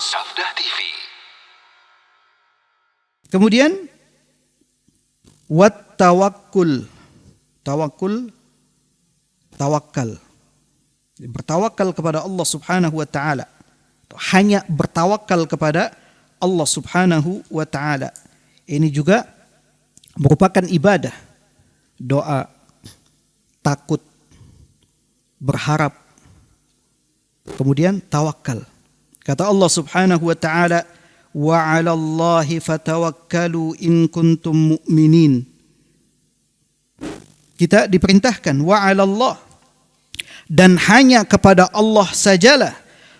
Sabda TV. Kemudian wat tawakkul. Tawakal. Bertawakal kepada Allah Subhanahu wa taala. Hanya bertawakal kepada Allah Subhanahu wa taala. Ini juga merupakan ibadah. Doa, takut, berharap, kemudian tawakal. Kata Allah Subhanahu wa taala, wa 'alallahi fatawakkalu in kuntum mu'minin. Kita diperintahkan wa 'alallah, dan hanya kepada Allah sajalah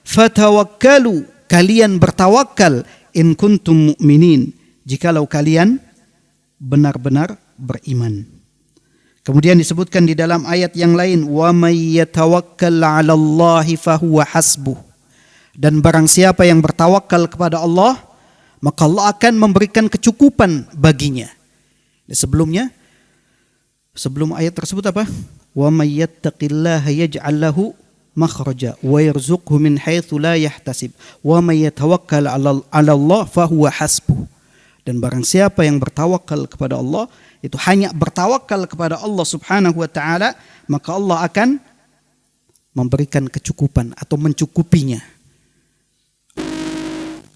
fatawakkalu, kalian bertawakal, in kuntum mu'minin, jikalau kalian benar-benar beriman. Kemudian disebutkan di dalam ayat yang lain, wa may yatawakkal 'alallahi fahuwa hasbuh. Dan barang siapa yang bertawakal kepada Allah, maka Allah akan memberikan kecukupan baginya. Sebelum ayat tersebut apa? Wa may yattaqillaha yaj'al lahu makhraja wa yarzuqhu min haitsu la yahtasib wa may yatawakkal 'ala Allah fahuwa hasbuh. Dan barang siapa yang bertawakal kepada Allah, itu hanya bertawakal kepada Allah Subhanahu wa taala, maka Allah akan memberikan kecukupan atau mencukupinya.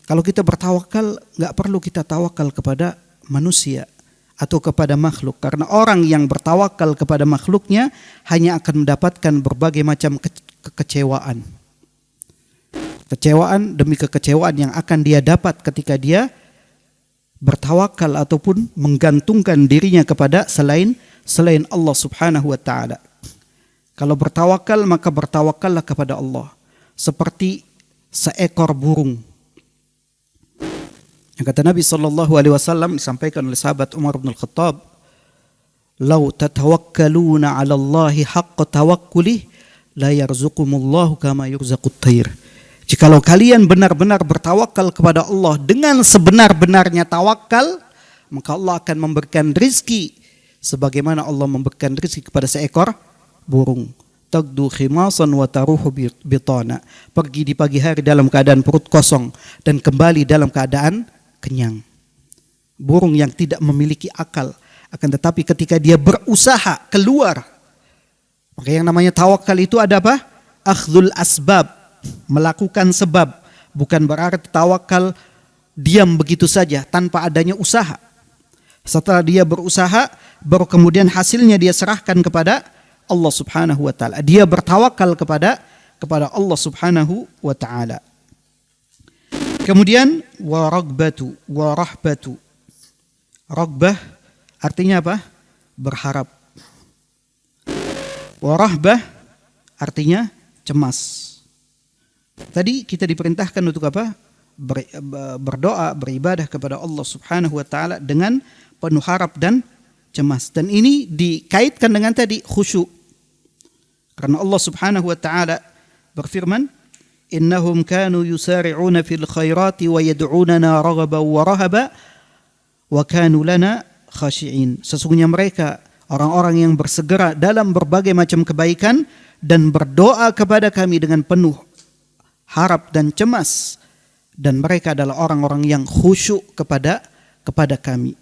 Kalau kita bertawakal, nggak perlu kita tawakal kepada manusia atau kepada makhluk, karena orang yang bertawakal kepada makhluknya hanya akan mendapatkan berbagai macam kekecewaan. Kekecewaan demi kekecewaan yang akan dia dapat ketika dia bertawakal ataupun menggantungkan dirinya kepada selain Allah Subhanahu wa taala. Kalau bertawakal, maka bertawakallah kepada Allah seperti seekor burung. Yang kata Nabi SAW, disampaikan oleh sahabat Umar bin Khattab, "Lau tatawakkaluna 'ala Allahi haqqa tawakkulih la yarzuqumullahu kama yurzaqut thair." Jikalau kalian benar-benar bertawakal kepada Allah dengan sebenar-benarnya tawakal, maka Allah akan memberikan rizki sebagaimana Allah memberikan rizki kepada seekor burung. Tagdu khimasan wa taruhu bitana. Pergi di pagi hari dalam keadaan perut kosong dan kembali dalam keadaan kenyang. Burung yang tidak memiliki akal, akan tetapi ketika dia berusaha keluar, maka yang namanya tawakal itu ada apa? Akhdhul asbab, melakukan sebab. Bukan berarti tawakal diam begitu saja tanpa adanya usaha. Setelah dia berusaha, baru kemudian hasilnya dia serahkan kepada Allah Subhanahu wa taala. Dia bertawakal kepada Allah Subhanahu wa taala. Kemudian waragbatu, warahbatu. Ragbah artinya apa? Berharap. Warahbah artinya cemas. Tadi kita diperintahkan untuk apa? Berdoa, beribadah kepada Allah Subhanahu wa taala dengan penuh harap dan cemas. Dan ini dikaitkan dengan tadi khusyuk. Karena Allah Subhanahu wa taala berfirman, "Innahum kanu yusari'una fil khairati wa yad'unana raghaban wa rahaba wa kanu lana khashi'in." Sesungguhnya mereka orang-orang yang bersegera dalam berbagai macam kebaikan dan berdoa kepada kami dengan penuh harap dan cemas, dan mereka adalah orang-orang yang khusyuk kepada kami.